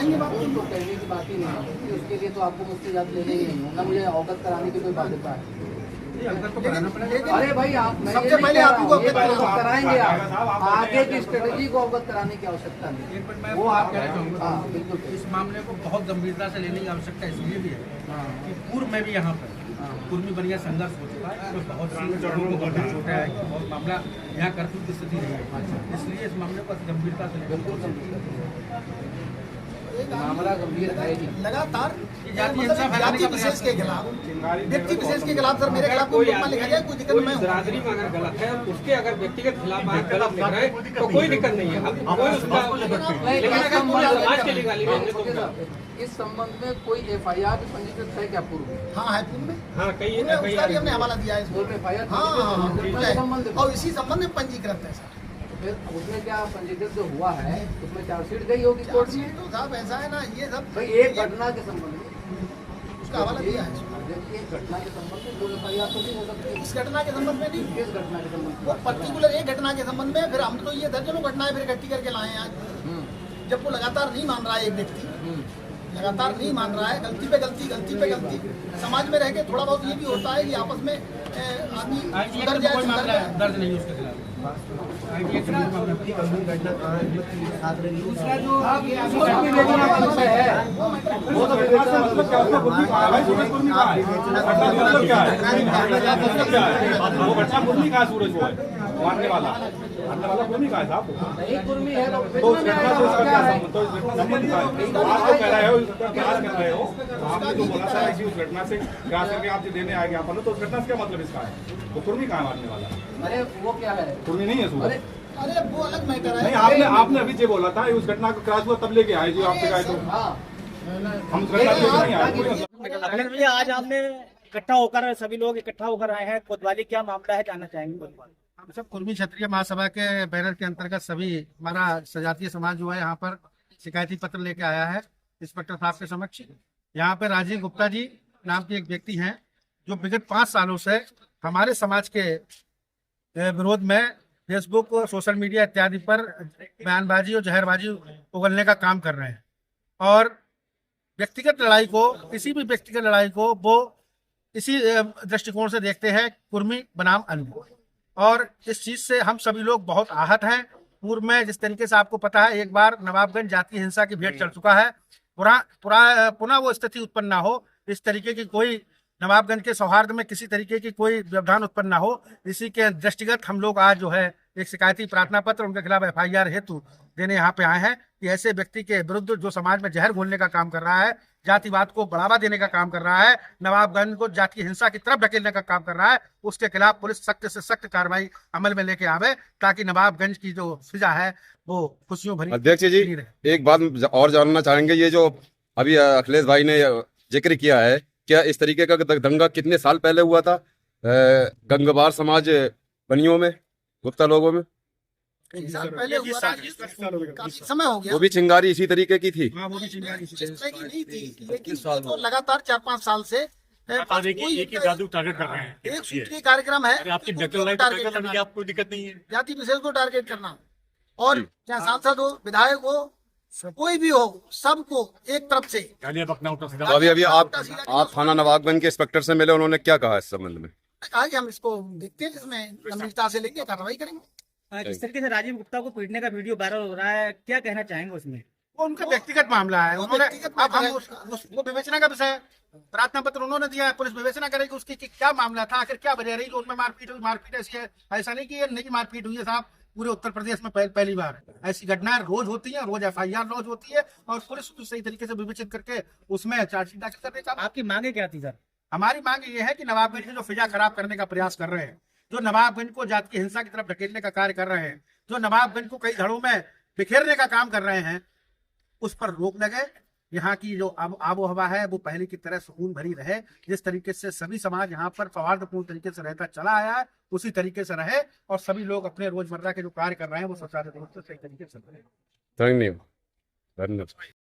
कराएंगे बात तो कहने की बात ही नहीं है कि उसके लिए तो आपको मुफ्ती जात लेने ही नहीं होगा, मुझे अवगत कराने की कोई बाध्यता है। अरे भाई आप सबसे पहले आप ही को अवगत कराएंगे, आप आगे की स्ट्रेटेजी को अवगत कराने की आवश्यकता नहीं। वो आप कहना चाहूँगा, हाँ बिल्कुल, इस मामले को बहुत गंभीरता से लेने की आवश्यकता इसलिए भी है कि पूर्व में भी यहाँ पर कुर्मी बनिया संघर्ष हो चुका है, तो बहुत सी लोगों को गंभीर चोटें आई, बहुत मामला यहाँ कर्फ्यू की स्थिति रही है, इसलिए इस मामले को गंभीरता से बिल्कुल मामला गंभीर है ही। लगातार जाति हिंसा फैलाने जाति का विशेष के खिलाफ, व्यक्ति विशेष के खिलाफ, सर मेरे खिलाफ कोई कोई मामला लिखा जाए, कोई दिक्कत मैं हूँ। बिरादरी में अगर गलत है, उसके अगर व्यक्तिगत खिलाफ आप गलत लिख रहे हैं तो कोई दिक्कत नहीं है। अब कोई उसका लेकिन अगर पूरे समाज के लिए गाली देंगे तो इस संबंध में कोई एफआईआर पंजीकृत है क्या पूर्व में? हाँ है पूर्व में, हाँ कई उसका भी हमने हवाला दिया है इसको। पूर्व में एफआईआर हाँ, और इसी संबंध में पंजीकृत है सर। फिर उसमें क्या पंजीकृत जो हुआ है उसमें चार्जशीट गई होगी कोर्ट में? तो साहब ऐसा है ना, ये सब भाई एक घटना के संबंध में उसका हवाला दिया है। एक घटना के संबंध में 2 एफआईआर तो नहीं हो सकती। इस घटना के संबंध में नहीं, किस घटना के संबंध वो में? पर्टिकुलर एक घटना के संबंध में। फिर हम तो ये दर्जनों घटनाएं फिर इकट्ठी करके लाए हैं आज। जब वो लगातार नहीं मान रहा है, एक व्यक्ति लगातार नहीं मान रहा है, गलती पे गलती, गलती पे गलती, समाज में रह के थोड़ा बहुत ये भी होता है कि आपस में आदमी सुधर जाए, कोई सुधर मामला जाए। दर्ज नहीं है उसके खिलाफ। दूसरा जो वो तो वो घटना कुर्मी का सूरज वो है मारने वाला कुर्मी का है साहब। नहीं कुर्मी है तो उस घटना से क्या है? तो इस घटना संबंध का है। आप जो कह रहे हो, क्या कर रहे हो, आपने जो बोला था कि उस घटना से क्या करके आप जो देने आएंगे आप, तो उस घटना से क्या मतलब इसका है? वो कुर्मी का है मारने वाला, अरे वो क्या है? कुर्मी नहीं है सूरज। अरे वो अलग मैटर है। नहीं, आपने अभी जो बोला था उस घटना को क्रॉस हुआ तब लेके आए जो आपसे गए, तो हाँ हम उस घटना से नहीं आए। कोई मतलब अखिलेश भैया, आज आपने इकट्ठा होकर सभी लोग इकट्ठा होकर आए हैं कोतवाली, क्या मामला है जानना चाहेंगे? हम सब कुर्मी क्षत्रिय महासभा के बैनर के अंतर्गत सभी हमारा सजातीय समाज जो है यहाँ पर शिकायती पत्र लेके आया है इंस्पेक्टर साहब के समक्ष। यहाँ पे राजीव गुप्ता जी नाम के एक व्यक्ति हैं जो विगत 5 सालों से हमारे समाज के विरोध में फेसबुक और सोशल मीडिया इत्यादि पर बयानबाजी और जहरबाजी उगलने का काम कर रहे हैं, और व्यक्तिगत लड़ाई को, किसी भी व्यक्तिगत लड़ाई को वो इसी दृष्टिकोण से देखते हैं, कुर्मी बनाम अन्य। और इस चीज से हम सभी लोग बहुत आहत हैं। पूर्व में जिस तरीके से आपको पता है, एक बार नवाबगंज जातीय हिंसा की भेंट चढ़ चुका है, पुनः वो स्थिति उत्पन्न ना हो, इस तरीके की कोई नवाबगंज के सौहार्द में किसी तरीके की कोई व्यवधान उत्पन्न ना हो, इसी के दृष्टिगत हम लोग आज जो है एक शिकायती प्रार्थना पत्र उनके खिलाफ एफआईआर हेतु देने यहाँ पे आए हैं कि ऐसे व्यक्ति के विरुद्ध जो समाज में जहर घोलने का काम कर रहा है, जातिवाद को बढ़ावा देने का काम कर रहा है, नवाबगंज को जातीय हिंसा की तरफ ढकेलने का काम कर रहा है, उसके खिलाफ पुलिस सख्त से सख्त कार्रवाई अमल में लेके आवे, ताकि नवाबगंज की जो फिजा है वो खुशियों भरी। अध्यक्ष जी, एक बात और जानना चाहेंगे, ये जो अभी अखिलेश भाई ने जिक्र किया है, क्या इस तरीके का दंगा कितने साल पहले हुआ था गंगवार समाज बनियों में, गुप्ता लोगों में? साल पहले हुआ था, काफी समय हो गया। वो भी चिंगारी इसी तरीके की थी? हाँ, वो भी चिंगारी इस तरह की नहीं थी, लेकिन तो लगातार 4-5 साल से एक ही जादू टारगेट कर रहे हैं। एक सूत्रीय कार्यक्रम है, आपकी आपको दिक्कत नहीं है जाति विशेष को टारगेट करना, और चाहे सांसद हो, विधायक हो, कोई भी हो, सबको एक तरफ से। तो अभी आप थाना नवाबगंज के इंस्पेक्टर से मिले, उन्होंने क्या कहा इस संबंध में? कहा कि हम इसको देखते हैं, इसमें गंभीरता से लेंगे, कार्रवाई करेंगे। जिस तरीके से राजीव गुप्ता को पीटने का वीडियो वायरल हो रहा है, क्या कहना चाहेंगे उसमें? वो उनका व्यक्तिगत मामला है, उन्होंने अब हम वो विवेचना का विषय है। प्रार्थना पत्र उन्होंने दिया है, पुलिस विवेचना करेगी उसकी कि क्या मामला था, आखिर क्या वजह रही जो उनमें मारपीट हुई। मारपीट ऐसी है, ऐसा नहीं कि ये नहीं मारपीट हुई है साहब, पूरे उत्तर प्रदेश में पहली बार ऐसी घटनाएं रोज होती हैं, रोज एफआईआर लॉन्च होती है, और पुलिस उसको सही तरीके से विवेचित करके उसमें चार्जशीट दाखिल करने का। आपकी मांगे क्या थी सर? हमारी मांग ये है कि नवाबगंज में जो फिजा खराब करने का प्रयास कर रहे हैं, जो नवाबगंज को जाति हिंसा की तरफ ढकेलने का कार्य कर रहे हैं, जो नवाबगंज को कई धड़ों में बिखेरने का काम कर रहे हैं, उस पर रोक लगे। यहाँ की जो आबो हवा है वो पहले की तरह सुकून भरी रहे। जिस तरीके से सभी समाज यहाँ पर सौहार्दपूर्ण तरीके से रहता चला आया है, उसी तरीके से रहे, और सभी लोग अपने रोजमर्रा के जो कार्य कर रहे हैं वो सुचारू रूप से सही तरीके से रहे। धन्यवाद।